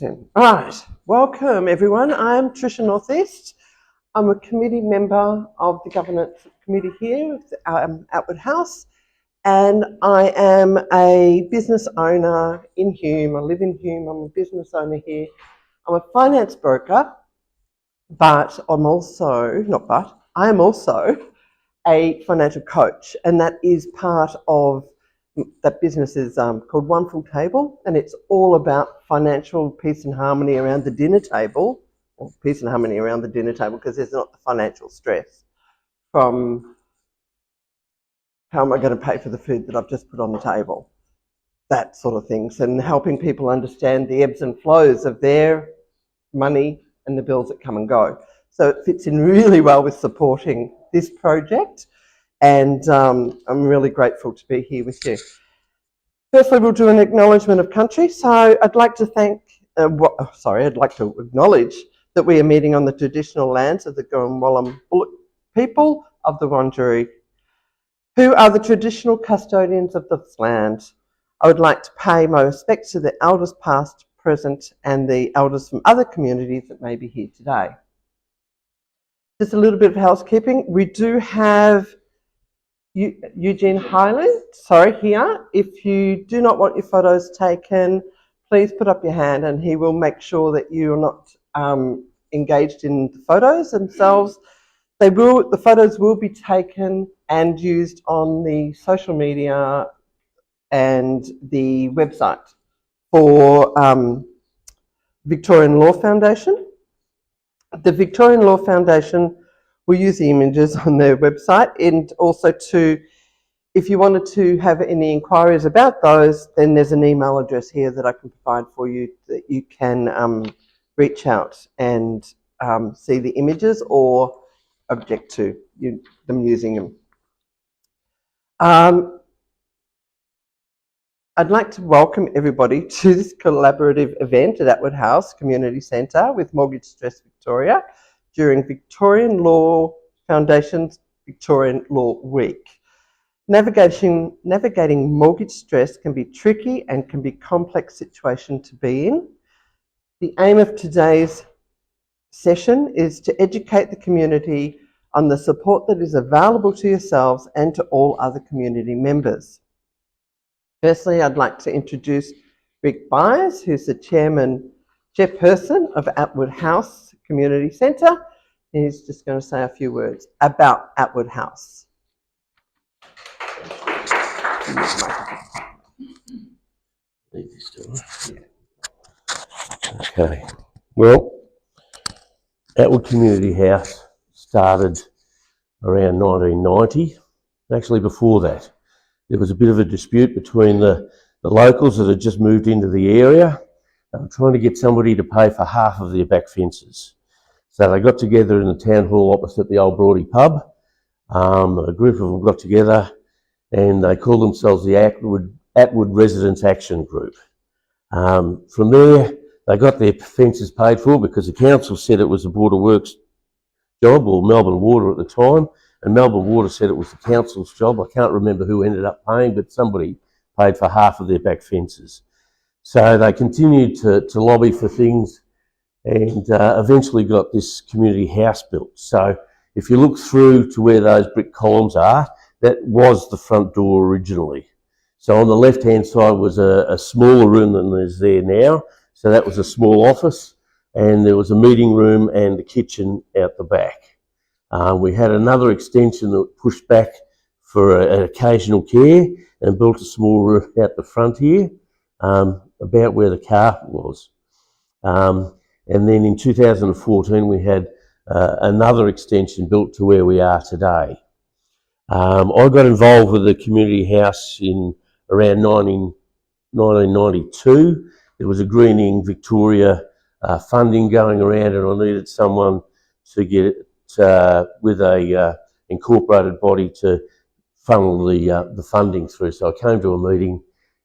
then. Right, welcome everyone. I'm Patricia Northeast. I'm a committee member of the governance committee here at Attwood House, and I am a business owner in Hume. I live in Hume. I'm a business owner here. I'm a finance broker, but I am also a financial coach, and that is part of that business is called One Full Table, and it's all about financial peace and harmony around the dinner table, or peace and harmony around the dinner table, because there's not the financial stress from how am I going to pay for the food that I've just put on the table, that sort of things, and helping people understand the ebbs and flows of their money and the bills that come and go. So it fits in really well with supporting this project. And I'm really grateful to be here with you. Firstly, we'll do an acknowledgement of country. So I'd like to acknowledge that we are meeting on the traditional lands of the Gurrung people of the Wurundjeri, who are the traditional custodians of this land. I would like to pay my respects to the elders past, present, and the elders from other communities that may be here today. Just a little bit of housekeeping. We do have Eugene Highland, here. If you do not want your photos taken, please put up your hand and he will make sure that you are not engaged in the photos themselves. The photos will be taken and used on the social media and the website for Victorian Law Foundation. The Victorian Law Foundation will use the images on their website, and also if you wanted to have any inquiries about those, then there's an email address here that I can provide for you that you can reach out and see the images or object to them using them. I'd like to welcome everybody to this collaborative event at Attwood House Community Centre with Mortgage Stress Victoria during Victorian Law Foundation's Victorian Law Week. Navigating mortgage stress can be tricky and can be a complex situation to be in. The aim of today's session is to educate the community on the support that is available to yourselves and to all other community members. Firstly, I'd like to introduce Rick Byers, who's the chairperson of Attwood House Community Centre. He's just going to say a few words about Attwood House. Okay. Well, Attwood Community House started around 1990. Actually, before that, there was a bit of a dispute between the locals that had just moved into the area. They were trying to get somebody to pay for half of their back fences. So they got together in the town hall opposite the old Broady pub. A group of them got together and they called themselves the Attwood Residents Action Group. From there, they got their fences paid for because the council said it was the Board of Works job, or Melbourne Water at the time, and Melbourne Water said it was the council's job. I can't remember who ended up paying, but somebody paid for half of their back fences. So they continued to lobby for things and eventually got this community house built. So if you look through to where those brick columns are, that was the front door originally. So on the left-hand side was a smaller room than there's there now. So that was a small office, and there was a meeting room and a kitchen out the back. We had another extension that pushed back for an occasional care and built a small room out the front here, about where the carpet was. And then in 2014, we had another extension built to where we are today. I got involved with the community house in around 1992. There was a Greening Victoria funding going around, and I needed someone to get it with a incorporated body to funnel the funding through. So I came to a meeting,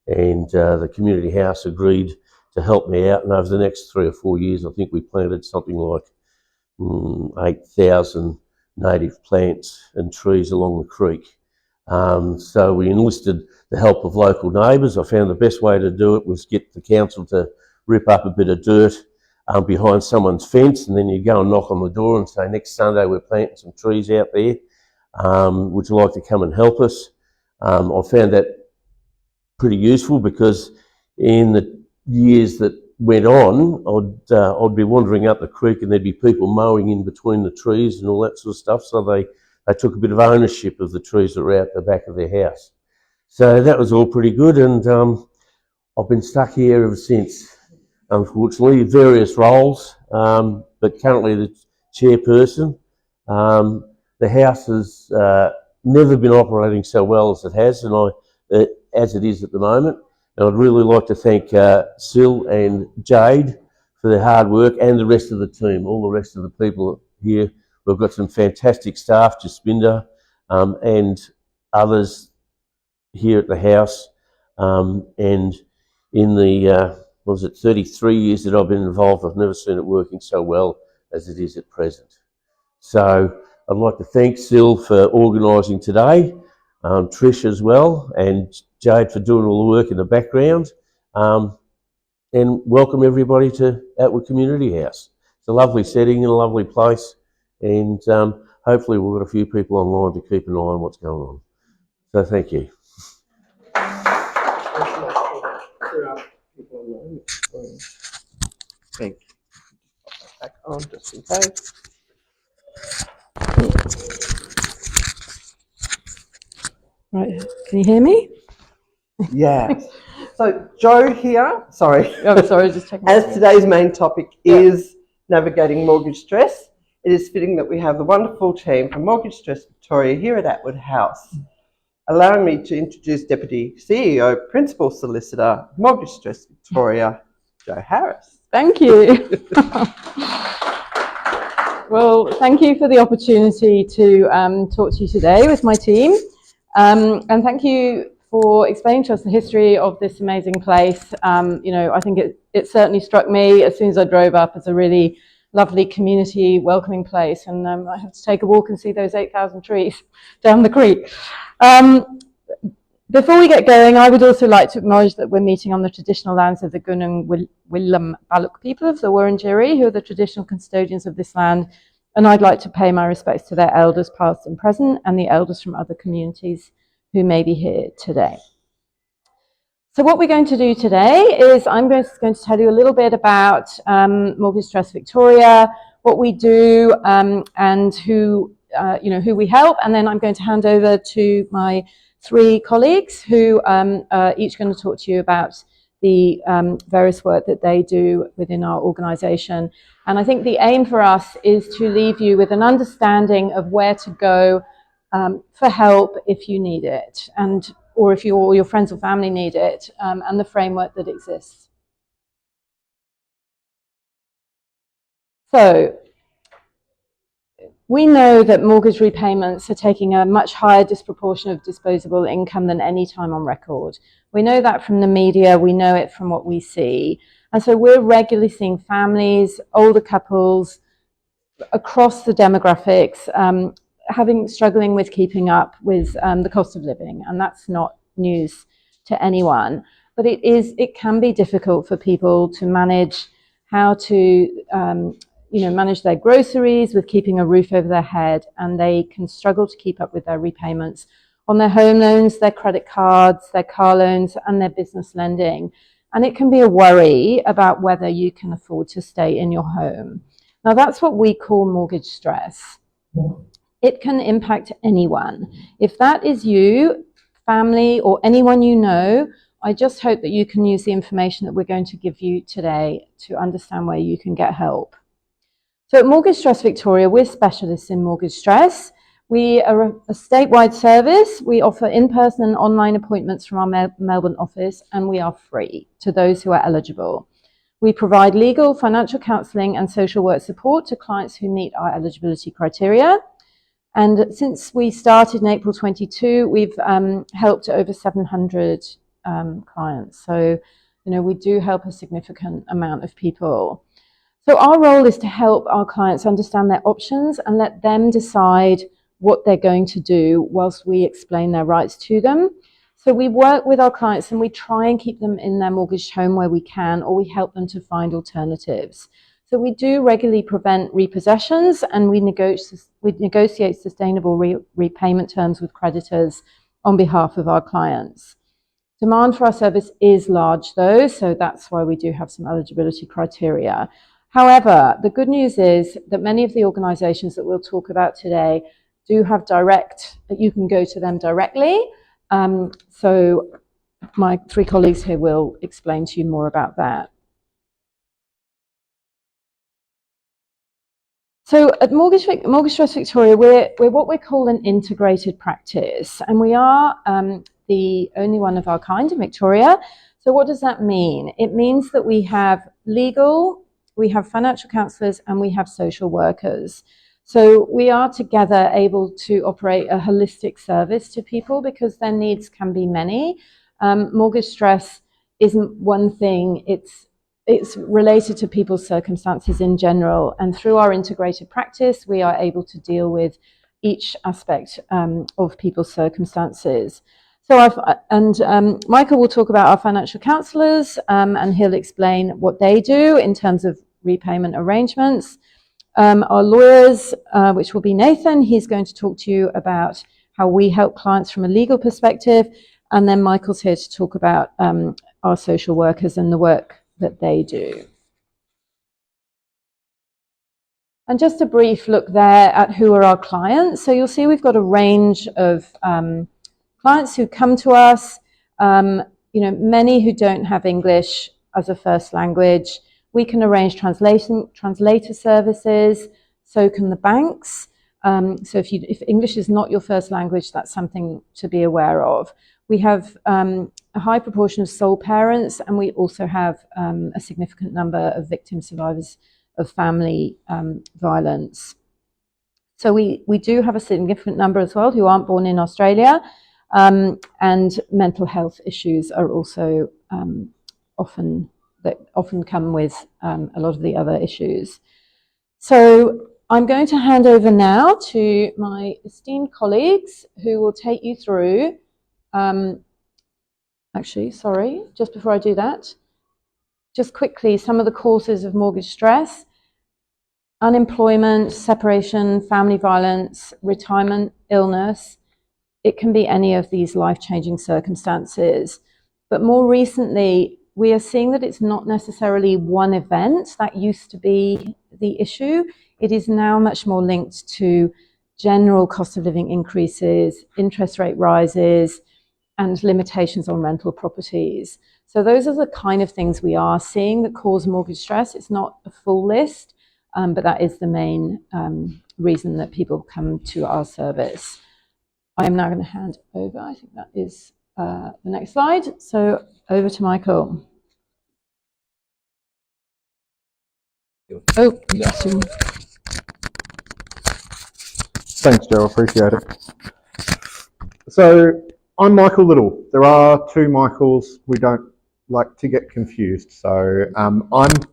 and the community house agreed to help me out. And over the next 3 or 4 years, I think we planted something like 8,000 native plants and trees along the creek. So we enlisted the help of local neighbours. I found the best way to do it was get the council to rip up a bit of dirt behind someone's fence, and then you go and knock on the door and say, next Sunday we're planting some trees out there. Would you like to come and help us? I found that pretty useful, because in the years that went on, I'd be wandering up the creek and there'd be people mowing in between the trees and all that sort of stuff. So they took a bit of ownership of the trees that were out the back of their house. So that was all pretty good, and I've been stuck here ever since. Unfortunately, various roles, but currently the chairperson. The house has never been operating so well as it has, and as it is at the moment. And I'd really like to thank Sil and Jade for their hard work, and the rest of the team, all the rest of the people here. We've got some fantastic staff, Jaspinda, and others here at the house. And in the 33 years that I've been involved, I've never seen it working so well as it is at present. So I'd like to thank Sil for organising today, Trish as well, and Jade for doing all the work in the background, and welcome everybody to Attwood Community House. It's a lovely setting and a lovely place, and hopefully we've got a few people online to keep an eye on what's going on. So thank you. Thank you. Back on just in case. Right, can you hear me? Yeah. So Joe here, sorry. Oh, sorry, just checking. As today's main topic is navigating mortgage stress, it is fitting that we have the wonderful team from Mortgage Stress Victoria here at Attwood House. Allowing me to introduce Deputy CEO, Principal Solicitor, Mortgage Stress Victoria, Jo Harris. Thank you. Well, thank you for the opportunity to talk to you today with my team. And thank you for explaining to us the history of this amazing place. I think it certainly struck me as soon as I drove up as a really lovely community welcoming place. And I have to take a walk and see those 8,000 trees down the creek. Before we get going, I would also like to acknowledge that we're meeting on the traditional lands of the Gun and Willam Baluk people of the Wurundjeri, who are the traditional custodians of this land. And I'd like to pay my respects to their elders past and present, and the elders from other communities who may be here today. So what we're going to do today is I'm going to tell you a little bit about Mortgage Stress Victoria, what we do, and who we help. And then I'm going to hand over to my three colleagues who are each going to talk to you about the various work that they do within our organisation. And I think the aim for us is to leave you with an understanding of where to go for help if you need it, or if you or your friends or family need it, and the framework that exists. So, we know that mortgage repayments are taking a much higher disproportion of disposable income than any time on record. We know that from the media, we know it from what we see. And so we're regularly seeing families, older couples, across the demographics, struggling with keeping up with the cost of living. And that's not news to anyone. But it can be difficult for people to manage how to manage their groceries with keeping a roof over their head, and they can struggle to keep up with their repayments on their home loans, their credit cards, their car loans, and their business lending. And it can be a worry about whether you can afford to stay in your home. Now, that's what we call mortgage stress. It can impact anyone. If that is you, family, or anyone you know, I just hope that you can use the information that we're going to give you today to understand where you can get help. So at Mortgage Stress Victoria, we're specialists in mortgage stress. We are a statewide service. We offer in-person and online appointments from our Melbourne office, and we are free to those who are eligible. We provide legal, financial counselling and social work support to clients who meet our eligibility criteria. And since we started in April 22, we've helped over 700 clients. So, we do help a significant amount of people. So our role is to help our clients understand their options and let them decide what they're going to do whilst we explain their rights to them. So we work with our clients and we try and keep them in their mortgaged home where we can, or we help them to find alternatives. So we do regularly prevent repossessions, and we negotiate sustainable repayment terms with creditors on behalf of our clients. Demand for our service is large though, so that's why we do have some eligibility criteria. However, the good news is that many of the organisations that we'll talk about today do have you can go to them directly. So my three colleagues here will explain to you more about that. So at Mortgage Trust Victoria, we're what we call an integrated practice, and we are the only one of our kind in Victoria. So what does that mean? It means that we have legal, we have financial counsellors, and we have social workers. So we are together able to operate a holistic service to people because their needs can be many. Mortgage stress isn't one thing, it's related to people's circumstances in general. And through our integrated practice, we are able to deal with each aspect of people's circumstances. So Michael will talk about our financial counsellors, and he'll explain what they do in terms of repayment arrangements. Our lawyers, which will be Nathan, he's going to talk to you about how we help clients from a legal perspective. And then Michael's here to talk about our social workers and the work that they do. And just a brief look there at who are our clients. So you'll see we've got a range of clients who come to us, many who don't have English as a first language. We can arrange translator services, so can the banks. So if English is not your first language, that's something to be aware of. We have a high proportion of sole parents, and we also have a significant number of victim survivors of family violence. So we do have a significant number as well who aren't born in Australia, and mental health issues are also often come with a lot of the other issues. So I'm going to hand over now to my esteemed colleagues who will take you through, just before I do that, just quickly some of the causes of mortgage stress: unemployment, separation, family violence, retirement, illness. It can be any of these life-changing circumstances. But more recently, we are seeing that it's not necessarily one event that used to be the issue. It is now much more linked to general cost of living increases, interest rate rises, and limitations on rental properties. So those are the kind of things we are seeing that cause mortgage stress. It's not a full list, but that is the main reason that people come to our service. I am now going to hand over. I think that is the next slide. So over to Michael. Oh, yes. Thanks, Joe. Appreciate it. So I'm Michael Little. There are two Michaels. We don't like to get confused. So I'm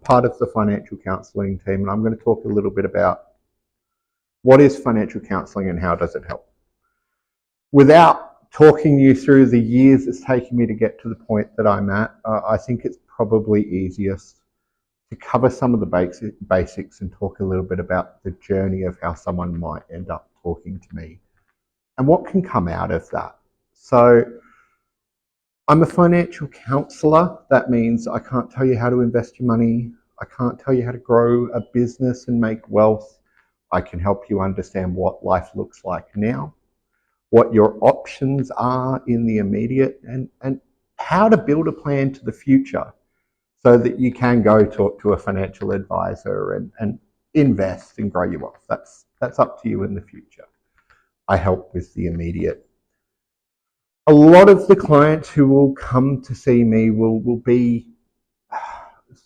part of the financial counselling team, and I'm going to talk a little bit about what is financial counselling and how does it help. Without talking you through the years it's taken me to get to the point that I'm at, I think it's probably easiest to cover some of the basics and talk a little bit about the journey of how someone might end up talking to me and what can come out of that. So I'm a financial counsellor. That means I can't tell you how to invest your money. I can't tell you how to grow a business and make wealth. I can help you understand what life looks like now, what your options are in the immediate, and how to build a plan to the future so that you can go talk to a financial advisor and invest and grow your wealth. That's up to you in the future. I help with the immediate. A lot of the clients who will come to see me will be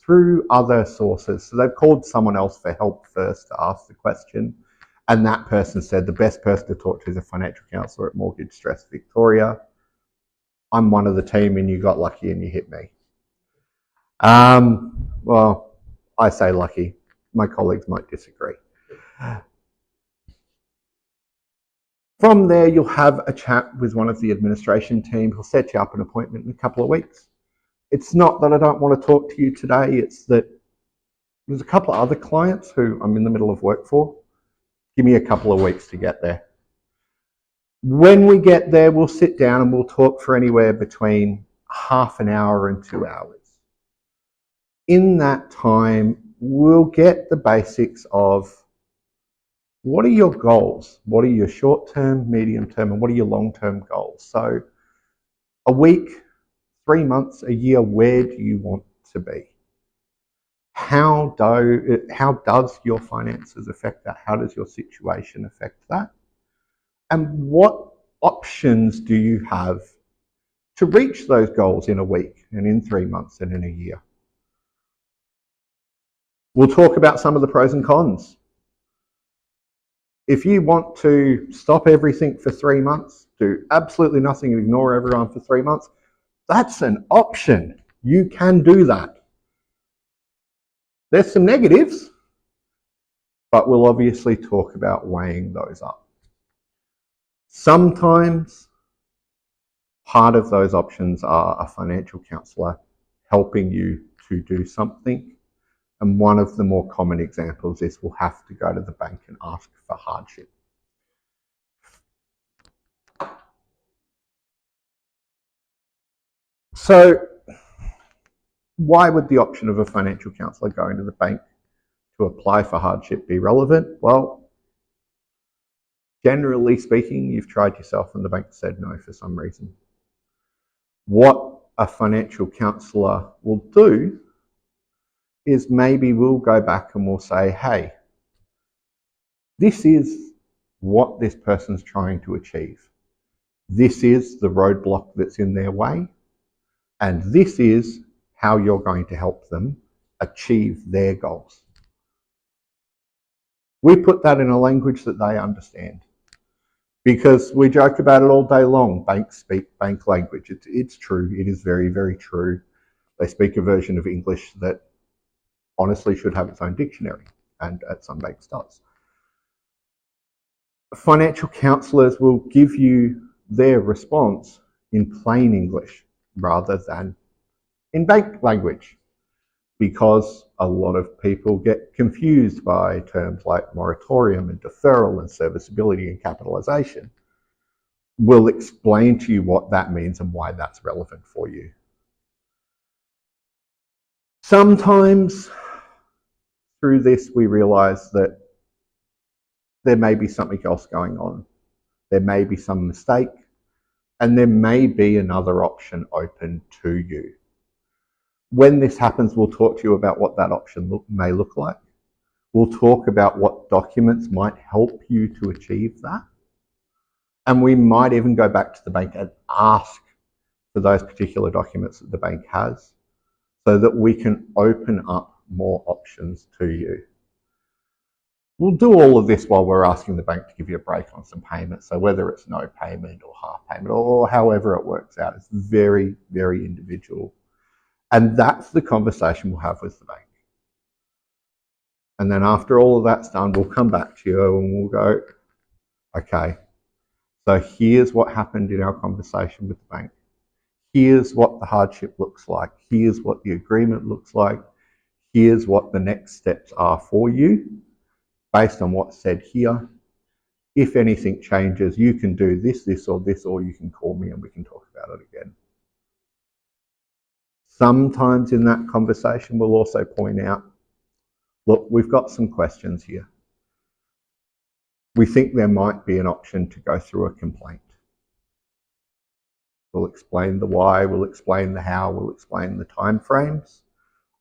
through other sources. So they've called someone else for help first to ask the question. And that person said the best person to talk to is a financial counsellor at Mortgage Stress Victoria. I'm one of the team and you got lucky and you hit me. Well, I say lucky. My colleagues might disagree. From there, you'll have a chat with one of the administration team who'll set you up an appointment in a couple of weeks. It's not that I don't want to talk to you today, it's that there's a couple of other clients who I'm in the middle of work for. Give me a couple of weeks to get there. When we get there, we'll sit down and we'll talk for anywhere between half an hour and 2 hours. In that time, we'll get the basics of what are your goals? What are your short-term, medium-term, and what are your long-term goals? So a week, 3 months, a year, where do you want to be? How does your finances affect that? How does your situation affect that? And what options do you have to reach those goals in a week and in 3 months and in a year? We'll talk about some of the pros and cons. If you want to stop everything for 3 months, do absolutely nothing and ignore everyone for 3 months, that's an option. You can do that. There's some negatives, but we'll obviously talk about weighing those up. Sometimes part of those options are a financial counsellor helping you to do something. And one of the more common examples is we'll have to go to the bank and ask for hardship. So why would the option of a financial counsellor going to the bank to apply for hardship be relevant? Well, generally speaking, you've tried yourself and the bank said no for some reason. What a financial counsellor will do is maybe we'll go back and we'll say, hey, this is what this person's trying to achieve. This is the roadblock that's in their way, and this is how you're going to help them achieve their goals. We put that in a language that they understand, because we joke about it all day long. Banks speak bank language. It's true. It is very, very true. They speak a version of English that honestly should have its own dictionary, and at some banks does. Financial counsellors will give you their response in plain English rather than in bank language, because a lot of people get confused by terms like moratorium and deferral and serviceability and capitalisation. We'll explain to you what that means and why that's relevant for you. Sometimes through this we realise that there may be something else going on. There may be some mistake, and there may be another option open to you. When this happens, we'll talk to you about what that option may look like. We'll talk about what documents might help you to achieve that. And we might even go back to the bank and ask for those particular documents that the bank has, so that we can open up more options to you. We'll do all of this while we're asking the bank to give you a break on some payments. So whether it's no payment or half payment or however it works out, it's very, very individual. And that's the conversation we'll have with the bank. And then after all of that's done, we'll come back to you and we'll go, okay, so here's what happened in our conversation with the bank. Here's what the hardship looks like. Here's what the agreement looks like. Here's what the next steps are for you based on what's said here. If anything changes, you can do this, this, or this, or you can call me and we can talk about it again. Sometimes in that conversation, we'll also point out, look, we've got some questions here. We think there might be an option to go through a complaint. We'll explain the why, we'll explain the how, we'll explain the timeframes,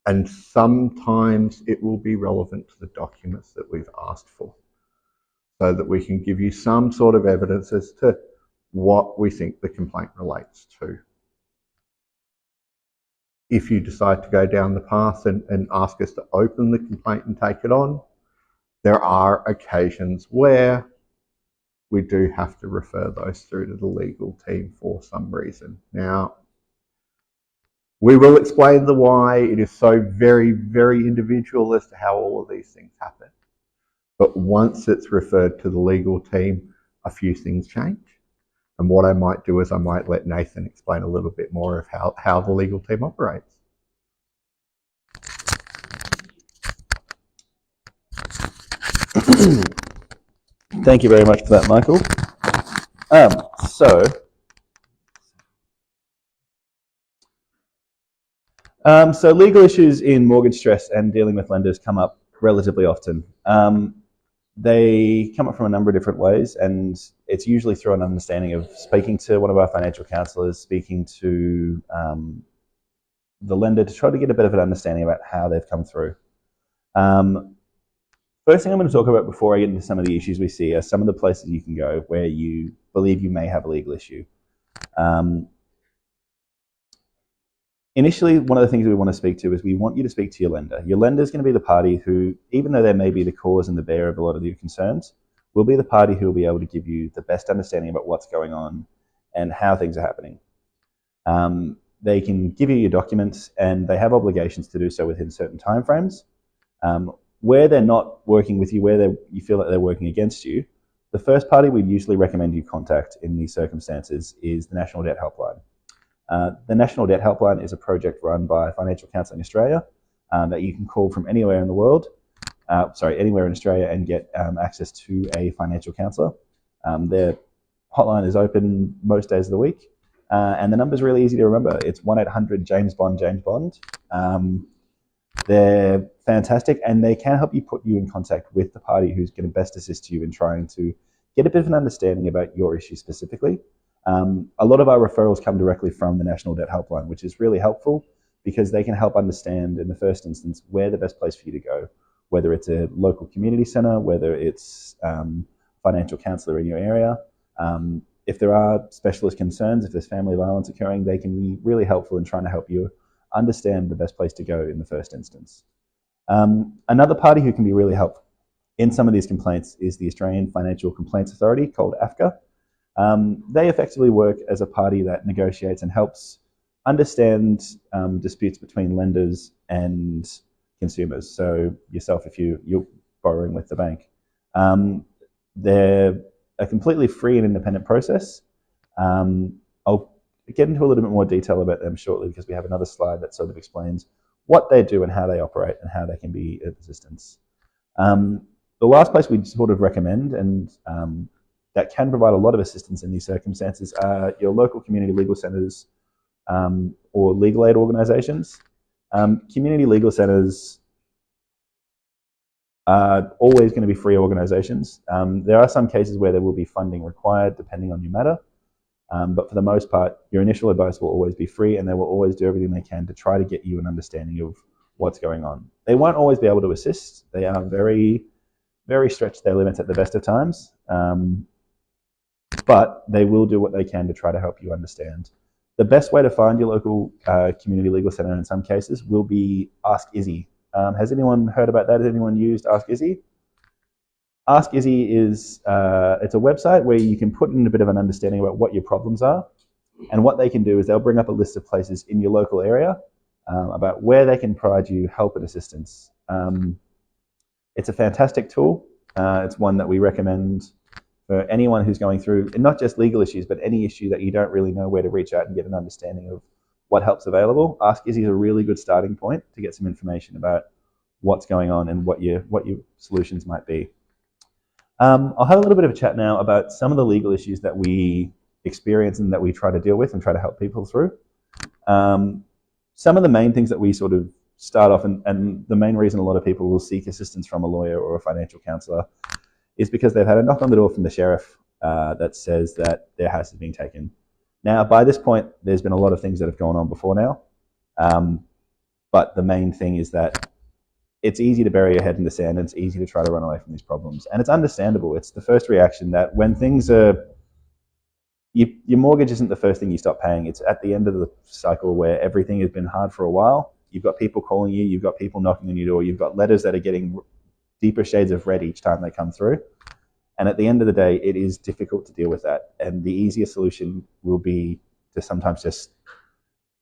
and sometimes it will be relevant to the documents that we've asked for, so that we can give you some sort of evidence as to what we think the complaint relates to. If you decide to go down the path and ask us to open the complaint and take it on, there are occasions where we do have to refer those through to the legal team for some reason. Now, we will explain the why. It is so very, very individual as to how all of these things happen. But once it's referred to the legal team, a few things change. And what I might do is I might let Nathan explain a little bit more of how the legal team operates. Thank you very much for that, Michael. So legal issues in mortgage stress and dealing with lenders come up relatively often. They come up from a number of different ways, and it's usually through an understanding of speaking to one of our financial counsellors, speaking to the lender to try to get a bit of an understanding about how they've come through. First thing I'm going to talk about before I get into some of the issues we see are some of the places you can go where you believe you may have a legal issue. Initially, one of the things we want to speak to is we want you to speak to your lender. Your lender is going to be the party who, even though they may be the cause and the bearer of a lot of your concerns, will be the party who will be able to give you the best understanding about what's going on and how things are happening. They can give you your documents, and they have obligations to do so within certain timeframes. Where they're not working with you, where you feel that they're working against you, the first party we'd usually recommend you contact in these circumstances is the National Debt Helpline. The National Debt Helpline is a project run by Financial Counselling Australia that you can call from anywhere in the world, anywhere in Australia, and get access to a financial counsellor. Their hotline is open most days of the week, and the number's really easy to remember. It's 1-800-JAMES-BOND, James Bond. They're fantastic, and they can help you put you in contact with the party who's going to best assist you in trying to get a bit of an understanding about your issue specifically. A lot of our referrals come directly from the National Debt Helpline, which is really helpful because they can help understand in the first instance where the best place for you to go, whether it's a local community centre, whether it's financial counsellor in your area. If there are specialist concerns, if there's family violence occurring, they can be really helpful in trying to help you understand the best place to go in the first instance. Another party who can be really helpful in some of these complaints is the Australian Financial Complaints Authority, called AFCA. They effectively work as a party that negotiates and helps understand disputes between lenders and consumers. So yourself, if you're borrowing with the bank. They're a completely free and independent process. I'll get into a little bit more detail about them shortly because we have another slide that sort of explains what they do and how they operate and how they can be of assistance. The last place we'd sort of recommend, and that can provide a lot of assistance in these circumstances, are your local community legal centres or legal aid organisations. Community legal centres are always going to be free organisations. There are some cases where there will be funding required depending on your matter, but for the most part, your initial advice will always be free, and they will always do everything they can to try to get you an understanding of what's going on. They won't always be able to assist. They are very, very stretched their limits at the best of times. But they will do what they can to try to help you understand. The best way to find your local community legal centre in some cases will be Ask Izzy. Has anyone heard about that? Has anyone used Ask Izzy? Ask Izzy is it's a website where you can put in a bit of an understanding about what your problems are, and what they can do is they'll bring up a list of places in your local area about where they can provide you help and assistance. It's a fantastic tool. It's one that we recommend for anyone who's going through, and not just legal issues, but any issue that you don't really know where to reach out and get an understanding of what help's available. Ask Izzy is a really good starting point to get some information about what's going on and what your solutions might be. I'll have a little bit of a chat now about some of the legal issues that we experience and that we try to deal with and try to help people through. Some of the main things that we sort of start off, and the main reason a lot of people will seek assistance from a lawyer or a financial counsellor is because they've had a knock on the door from the sheriff that says that their house is being taken. Now, by this point, there's been a lot of things that have gone on before now, but the main thing is that it's easy to bury your head in the sand, and it's easy to try to run away from these problems. And it's understandable. It's the first reaction that when things are, your mortgage isn't the first thing you stop paying. It's at the end of the cycle where everything has been hard for a while. You've got people calling you, you've got people knocking on your door, you've got letters that are getting deeper shades of red each time they come through. And at the end of the day, it is difficult to deal with that. And the easiest solution will be to sometimes just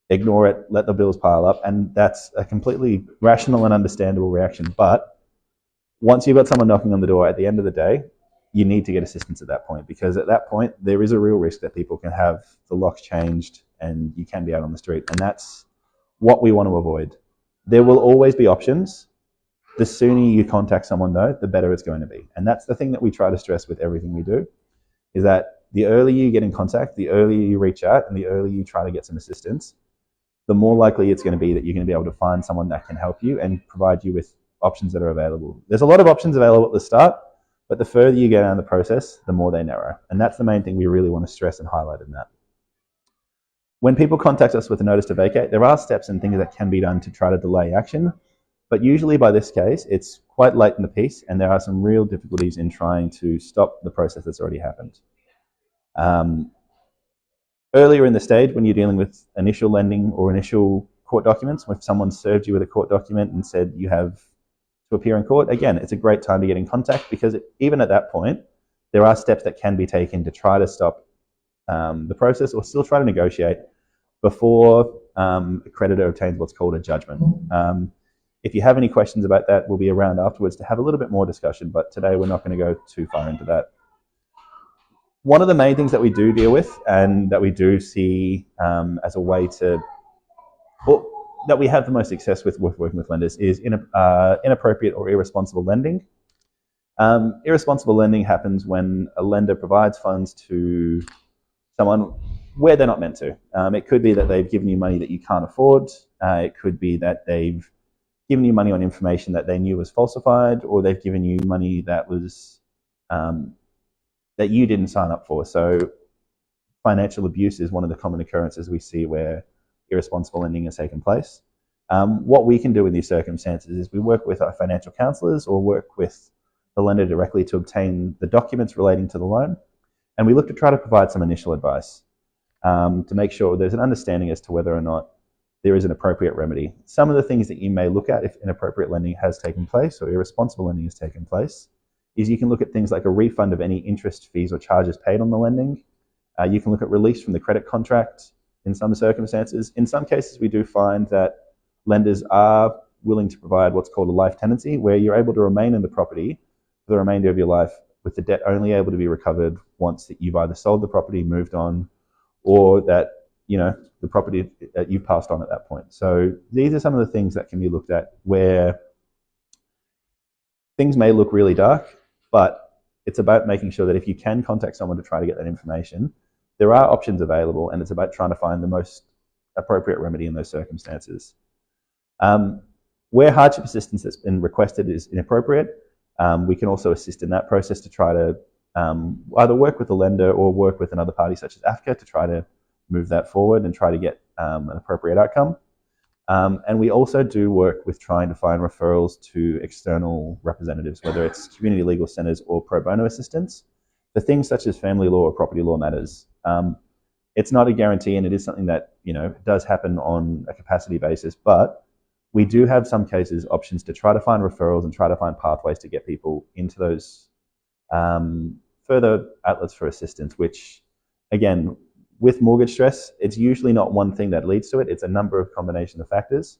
ignore it, let the bills pile up. And that's a completely rational and understandable reaction. But once you've got someone knocking on the door, at the end of the day, you need to get assistance at that point, because at that point there is a real risk that people can have the locks changed and you can be out on the street, and that's what we want to avoid. There will always be options. The sooner you contact someone though, the better it's going to be. And that's the thing that we try to stress with everything we do, is that the earlier you get in contact, the earlier you reach out, and the earlier you try to get some assistance, the more likely it's going to be that you're going to be able to find someone that can help you and provide you with options that are available. There's a lot of options available at the start, but the further you go down the process, the more they narrow. And that's the main thing we really want to stress and highlight in that. When people contact us with a notice to vacate, there are steps and things that can be done to try to delay action, but usually by this case, it's quite late in the piece, and there are some real difficulties in trying to stop the process that's already happened. Earlier in the stage, when you're dealing with initial lending or initial court documents, if someone served you with a court document and said you have to appear in court, again, it's a great time to get in contact, because even at that point, there are steps that can be taken to try to stop the process, or still try to negotiate before a creditor obtains what's called a judgment. If you have any questions about that, we'll be around afterwards to have a little bit more discussion, but today we're not going to go too far into that. One of the main things that we do deal with, and that we do see as a way to, well, that we have the most success with working with lenders, is inappropriate or irresponsible lending. Irresponsible lending happens when a lender provides funds to someone where they're not meant to. It could be that they've given you money that you can't afford. It could be that they've given you money on information that they knew was falsified, or they've given you money that was that you didn't sign up for. So financial abuse is one of the common occurrences we see where irresponsible lending has taken place. What we can do in these circumstances is we work with our financial counsellors or work with the lender directly to obtain the documents relating to the loan, and we look to try to provide some initial advice to make sure there's an understanding as to whether or not there is an appropriate remedy. Some of the things that you may look at if inappropriate lending has taken place or irresponsible lending has taken place is you can look at things like a refund of any interest, fees or charges paid on the lending. You can look at release from the credit contract in some circumstances. In some cases, we do find that lenders are willing to provide what's called a life tenancy, where you're able to remain in the property for the remainder of your life, with the debt only able to be recovered once that you've either sold the property, moved on, or that the property that you've passed on at that point. So these are some of the things that can be looked at where things may look really dark, but it's about making sure that if you can contact someone to try to get that information, there are options available, and it's about trying to find the most appropriate remedy in those circumstances. Where hardship assistance that's been requested is inappropriate, we can also assist in that process to try to either work with the lender or work with another party such as AFCA to try to move that forward and try to get an appropriate outcome. And we also do work with trying to find referrals to external representatives, whether it's community legal centres or pro bono assistance, for things such as family law or property law matters. It's not a guarantee, and it is something that does happen on a capacity basis, but we do have some cases options to try to find referrals and try to find pathways to get people into those further outlets for assistance, which, again, with mortgage stress, it's usually not one thing that leads to it. It's a number of combination of factors.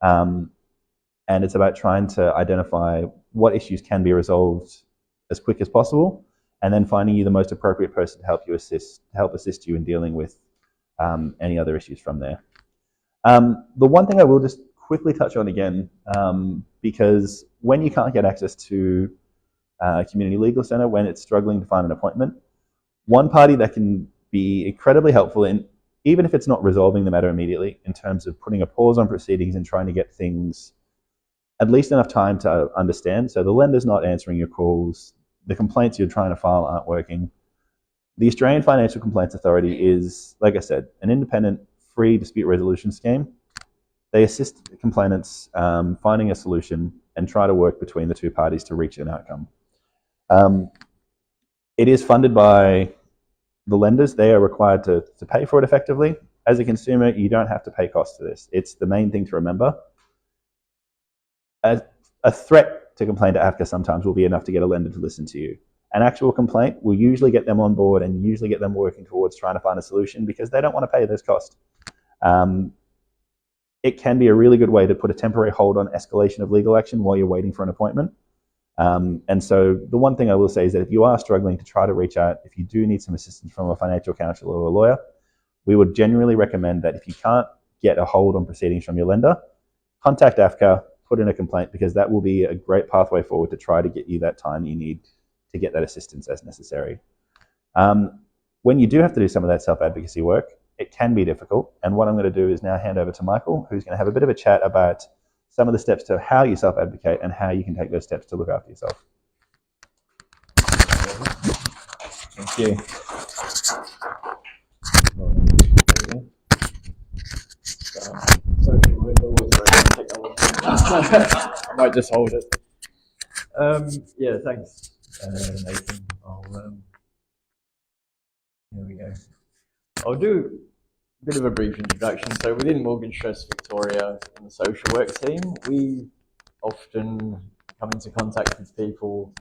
And it's about trying to identify what issues can be resolved as quick as possible, and then finding you the most appropriate person to help assist you in dealing with any other issues from there. The one thing I will just quickly touch on again, because when you can't get access to a community legal centre, when it's struggling to find an appointment, one party that can be incredibly helpful, in even if it's not resolving the matter immediately, in terms of putting a pause on proceedings and trying to get things at least enough time to understand. So the lender's not answering your calls, the complaints you're trying to file aren't working. The Australian Financial Complaints Authority is, like I said, an independent, free dispute resolution scheme. They assist complainants finding a solution and try to work between the two parties to reach an outcome. It is funded by the lenders. They are required to pay for it effectively. As a consumer, you don't have to pay costs to this. It's the main thing to remember. A threat to complain to AFCA sometimes will be enough to get a lender to listen to you. An actual complaint will usually get them on board and usually get them working towards trying to find a solution, because they don't want to pay those costs. It can be a really good way to put a temporary hold on escalation of legal action while you're waiting for an appointment. And so the one thing I will say is that if you are struggling to try to reach out, if you do need some assistance from a financial counsellor or a lawyer, we would genuinely recommend that if you can't get a hold on proceedings from your lender, contact AFCA, put in a complaint, because that will be a great pathway forward to try to get you that time you need to get that assistance as necessary. When you do have to do some of that self-advocacy work, it can be difficult. And what I'm going to do is now hand over to Michael, who's going to have a bit of a chat about some of the steps to how you self-advocate and how you can take those steps to look after yourself. Thank you. I might just hold it. Yeah, thanks, Nathan. Here we go. I'll do a bit of a brief introduction. So within Mortgage Trust Victoria and the social work team, we often come into contact with people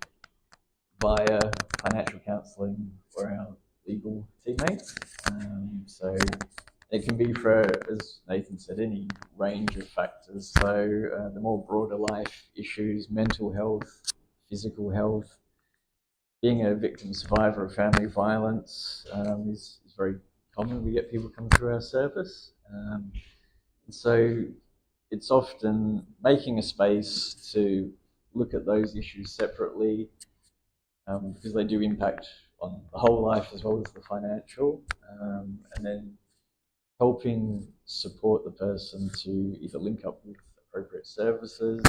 via financial counselling or our legal teammates. So it can be for, as Nathan said, any range of factors. So the more broader life issues, mental health, physical health, being a victim survivor of family violence is very common. We get people come through our service. And so it's often making a space to look at those issues separately, because they do impact on the whole life as well as the financial, and then helping support the person to either link up with appropriate services.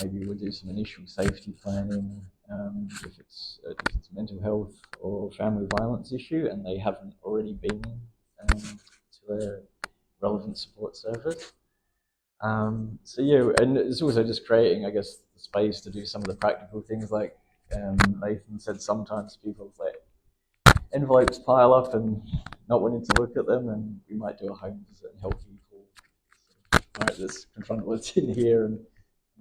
Maybe we'll do some initial safety planning if it's a mental health or family violence issue and they haven't already been to a relevant support service. So yeah, and it's also just creating, I guess, the space to do some of the practical things like Nathan said. Sometimes people let envelopes pile up and not wanting to look at them, and we might do a home visit and help people. So, right, let's confront what's in here and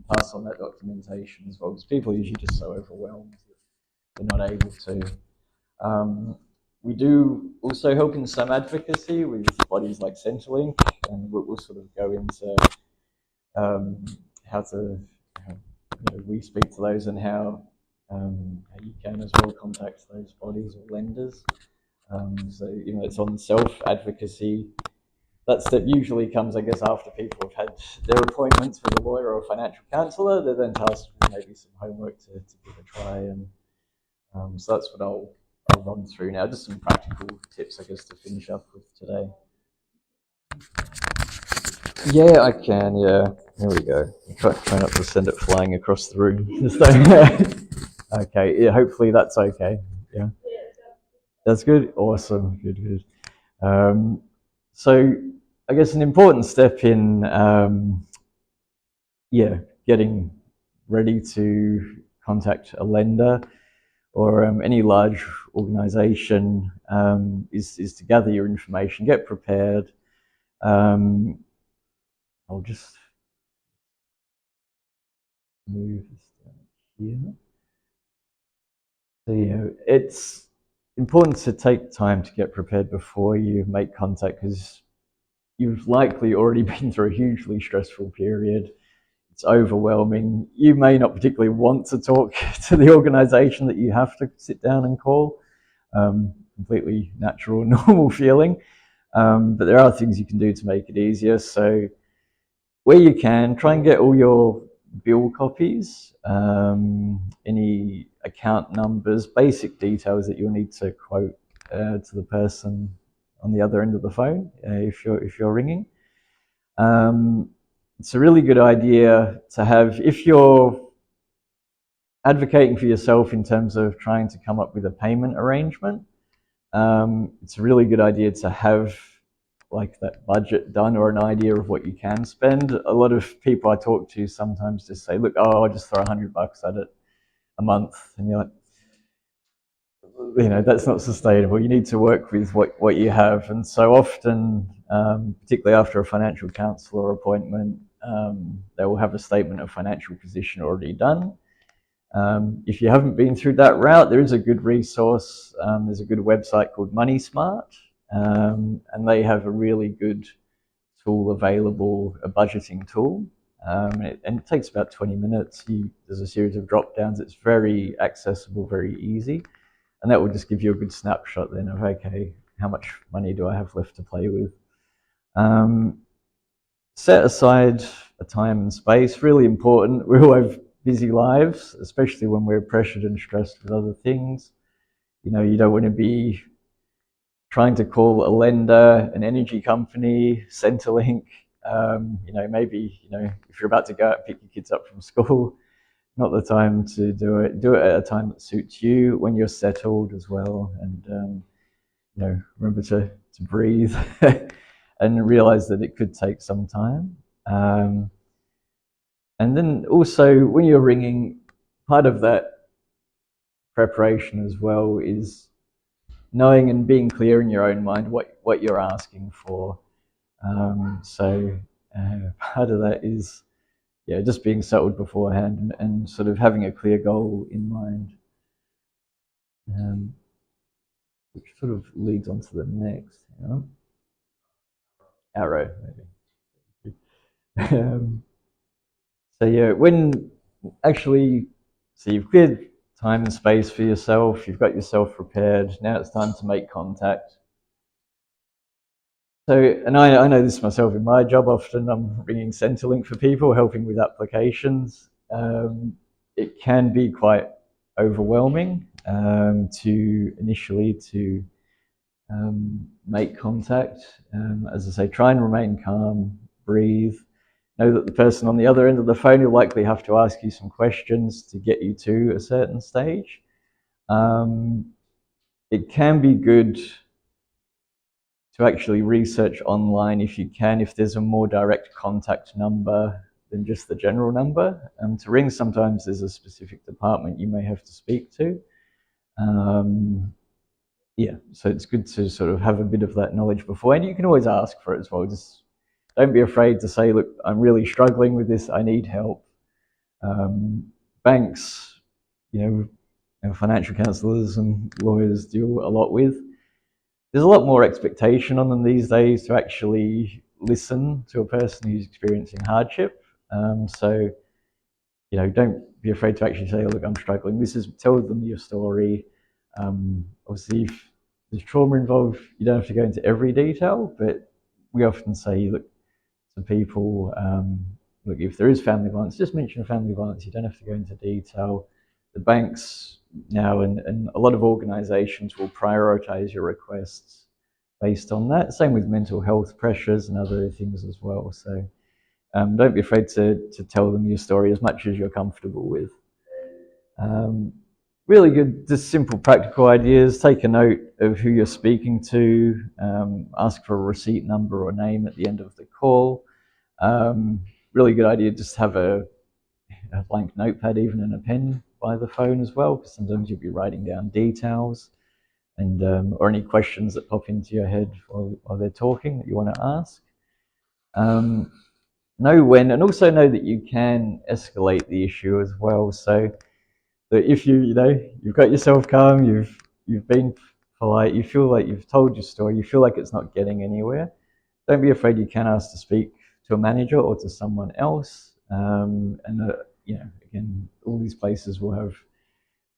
pass on that documentation as well, because people are usually just so overwhelmed that they're not able to. We do also help in some advocacy with bodies like Centrelink, and we'll sort of go into how to, we speak to those and how you can as well contact those bodies or lenders. So, it's on self-advocacy. That step usually comes, I guess, after people have had their appointments with a lawyer or a financial counsellor. They're then tasked with maybe some homework to give a try. And so that's what I'll run through now. Just some practical tips, I guess, to finish up with today. Yeah, I can, yeah. There we go. Try not to send it flying across the room. Okay, yeah, hopefully that's okay. Yeah. That's good? Awesome, good. So I guess an important step in, getting ready to contact a lender or any large organisation is to gather your information, get prepared. I'll just move this down here. So yeah, it's important to take time to get prepared before you make contact, because you've likely already been through a hugely stressful period. It's overwhelming. You may not particularly want to talk to the organisation that you have to sit down and call. Completely natural, normal feeling. But there are things you can do to make it easier. So where you can, try and get all your bill copies, any account numbers, basic details that you'll need to quote to the person on the other end of the phone if you're ringing. It's a really good idea to have, if you're advocating for yourself in terms of trying to come up with a payment arrangement, it's a really good idea to have like that budget done or an idea of what you can spend. A lot of people I talk to sometimes just say, look, I'll just throw $100 at it a month. And you're like, that's not sustainable. You need to work with what you have. And so often, particularly after a financial counsellor appointment, they will have a statement of financial position already done. If you haven't been through that route, there is a good resource. There's a good website called Money Smart, and they have a really good tool available, a budgeting tool. and it takes about 20 minutes. There's a series of drop downs. It's very accessible, very easy. And that will just give you a good snapshot then of, okay, how much money do I have left to play with? Set aside a time and space, really important. We all have busy lives, especially when we're pressured and stressed with other things. You know, you don't want to be trying to call a lender, an energy company, Centrelink. You know, maybe, you know, if you're about to go out and pick your kids up from school, not the time to do it. Do it at a time that suits you, when you're settled as well. And, you know, remember to breathe and realize that it could take some time. And then also, when you're ringing, part of that preparation as well is knowing and being clear in your own mind what you're asking for. So part of that is, yeah, just being settled beforehand and sort of having a clear goal in mind, which sort of leads on to the next, you know? Arrow, maybe. So yeah, when actually, so you've cleared time and space for yourself, you've got yourself prepared, now it's time to make contact. So, and I know this myself in my job, often I'm ringing Centrelink for people, helping with applications. It can be quite overwhelming to initially make contact. As I say, try and remain calm, breathe. Know that the person on the other end of the phone will likely have to ask you some questions to get you to a certain stage. It can be good to actually research online if you can, if there's a more direct contact number than just the general number. To ring, sometimes there's a specific department you may have to speak to. Yeah, so it's good to sort of have a bit of that knowledge before, and you can always ask for it as well. Just don't be afraid to say, look, I'm really struggling with this, I need help. Banks, you know, financial counsellors and lawyers deal a lot with. There's a lot more expectation on them these days to actually listen to a person who's experiencing hardship. So, you know, don't be afraid to actually say, look, I'm struggling. Tell them your story. Obviously, if there's trauma involved, you don't have to go into every detail, but we often say, look, to people, look, if there is family violence, just mention family violence. You don't have to go into detail. The banks now and a lot of organisations will prioritise your requests based on that. Same with mental health pressures and other things as well. So don't be afraid to tell them your story as much as you're comfortable with. Really good, just simple practical ideas. Take a note of who you're speaking to. Ask for a receipt number or name at the end of the call. Really good idea, just have a blank notepad even and a pen by the phone as well, because sometimes you'll be writing down details and or any questions that pop into your head while they're talking that you want to ask. Know when, and also know that you can escalate the issue as well. So that if you've got yourself calm, you've been polite, you feel like you've told your story, you feel like it's not getting anywhere, don't be afraid. You can ask to speak to a manager or to someone else. You know, again, all these places will have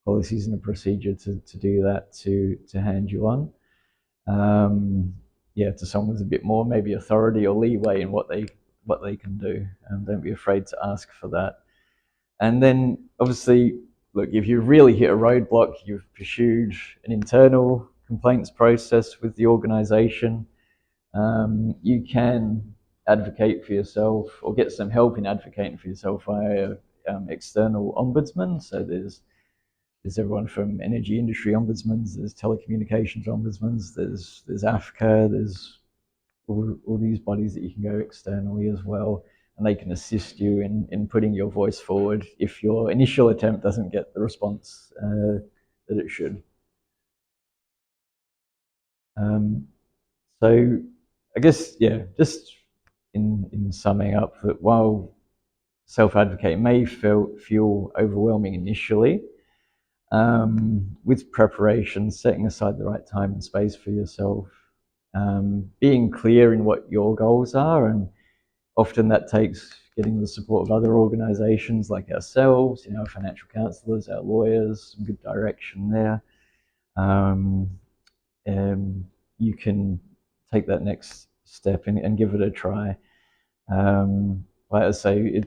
policies and a procedure to do that, to hand you on. Yeah, to someone with a bit more maybe authority or leeway in what they can do. Don't be afraid to ask for that. And then obviously, look, if you've really hit a roadblock, you've pursued an internal complaints process with the organisation, you can advocate for yourself or get some help in advocating for yourself via external ombudsman. So there's everyone from energy industry ombudsmans, there's telecommunications ombudsmans, there's AFCA, there's all these bodies that you can go externally as well, and they can assist you in putting your voice forward if your initial attempt doesn't get the response that it should. So I guess, yeah, just in summing up, that while self-advocating may feel overwhelming initially, with preparation, setting aside the right time and space for yourself, being clear in what your goals are, and often that takes getting the support of other organisations like ourselves, our financial counsellors, our lawyers, some good direction there. You can take that next step and give it a try. Like I say,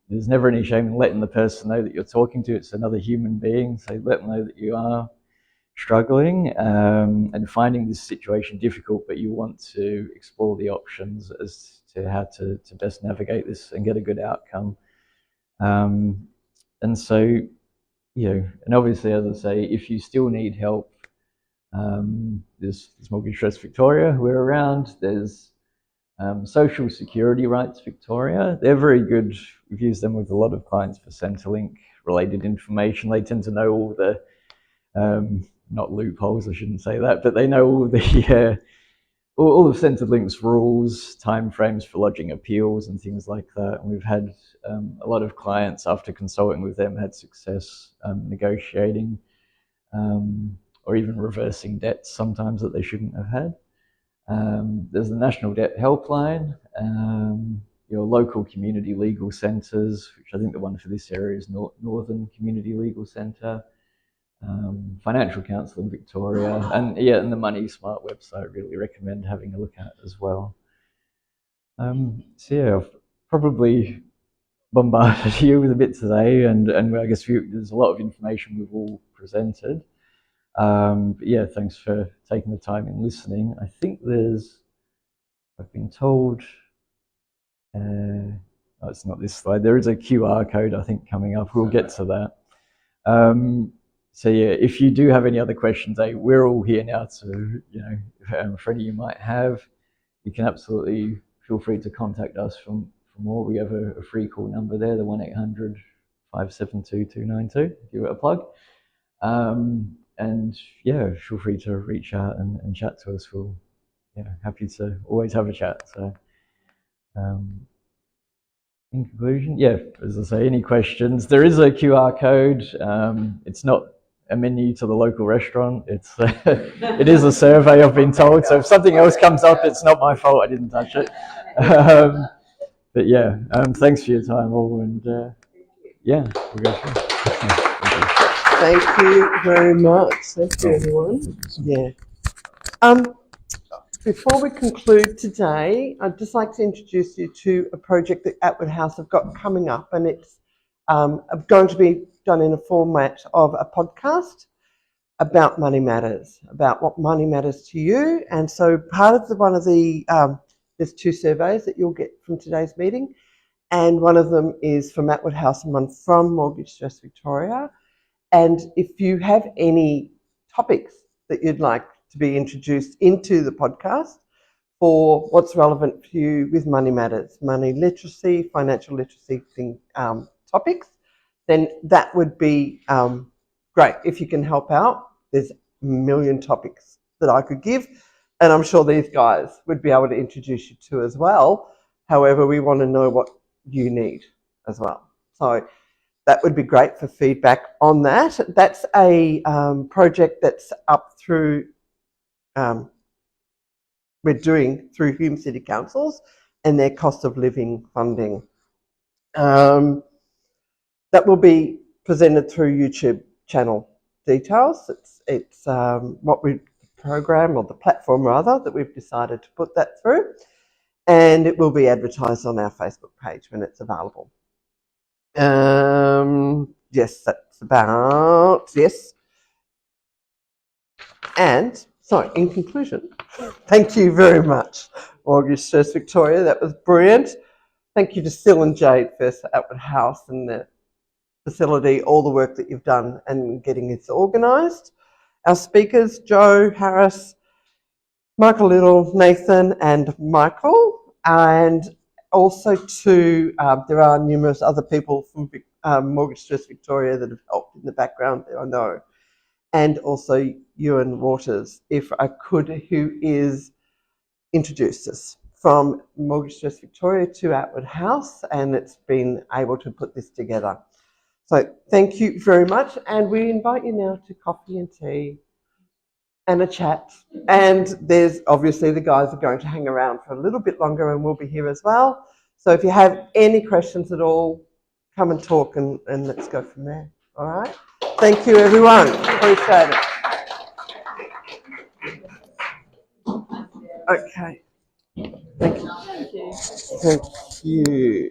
there's never any shame in letting the person know that you're talking to. It's another human being, so let them know that you are struggling and finding this situation difficult, but you want to explore the options as to how to best navigate this and get a good outcome. And so, and obviously, as I say, if you still need help, there's Mortgage Trust Victoria who are around. There's Social Security Rights Victoria. They're very good. We've used them with a lot of clients for Centrelink related information. They tend to know all the not loopholes, I shouldn't say that, but they know all the all of Centrelink's rules, timeframes for lodging appeals and things like that. And we've had a lot of clients, after consulting with them, had success negotiating or even reversing debts sometimes that they shouldn't have had. There's the National Debt Helpline, your local community legal centres, which I think the one for this area is Northern Community Legal Centre. Financial Council in Victoria, and the Money Smart website, really recommend having a look at as well. I've probably bombarded you with a bit today, and I guess there's a lot of information we've all presented. But thanks for taking the time and listening. I think I've been told, it's not this slide, there is a QR code I think coming up, we'll get to that. If you do have any other questions, we're all here now to, for any you might have, you can absolutely feel free to contact us for more. We have a free call number there, the 1-800-572-292, give it a plug. Feel free to reach out and chat to us. We'll, happy to always have a chat. So, in conclusion, as I say, any questions? There is a QR code. It's not a menu to the local restaurant. It is a survey, I've been told. So if something else comes up, it's not my fault. I didn't touch it. Thanks for your time all, and we'll go through. Thank you very much. Thank you, everyone. Yeah. Before we conclude today, I'd just like to introduce you to a project that Attwood House have got coming up, and it's going to be done in a format of a podcast about money matters, about what money matters to you. And so part of there's two surveys that you'll get from today's meeting, and one of them is from Attwood House and one from Mortgage Trust Victoria. And if you have any topics that you'd like to be introduced into the podcast for what's relevant for you with money matters, money literacy, financial literacy topics, then that would be great. If you can help out, there's a million topics that I could give, and I'm sure these guys would be able to introduce you to as well. However, we want to know what you need as well. So that would be great for feedback on that. That's a project that's up through, we're doing through Hume City Councils and their cost of living funding. That will be presented through YouTube channel details. It's the program, or the platform rather, that we've decided to put that through, and it will be advertised on our Facebook page when it's available. Yes, that's about, yes. And so in conclusion, thank you very much, Mortgage Trust Victoria. That was brilliant. Thank you to Sil and Jade first for Attwood House and the facility, all the work that you've done and getting this organised. Our speakers, Joe Harris, Michael Little, Nathan and Michael, and also to, there are numerous other people from Mortgage Trust Victoria that have helped in the background there, I know, and also Ewan Waters, if I could, who is introduced us from Mortgage Trust Victoria to Attwood House, and it's been able to put this together. So thank you very much, and we invite you now to coffee and tea and a chat. And there's obviously the guys are going to hang around for a little bit longer and we'll be here as well. So if you have any questions at all, come and talk and let's go from there. All right? Thank you, everyone. Appreciate it. Okay. Thank you. Thank you.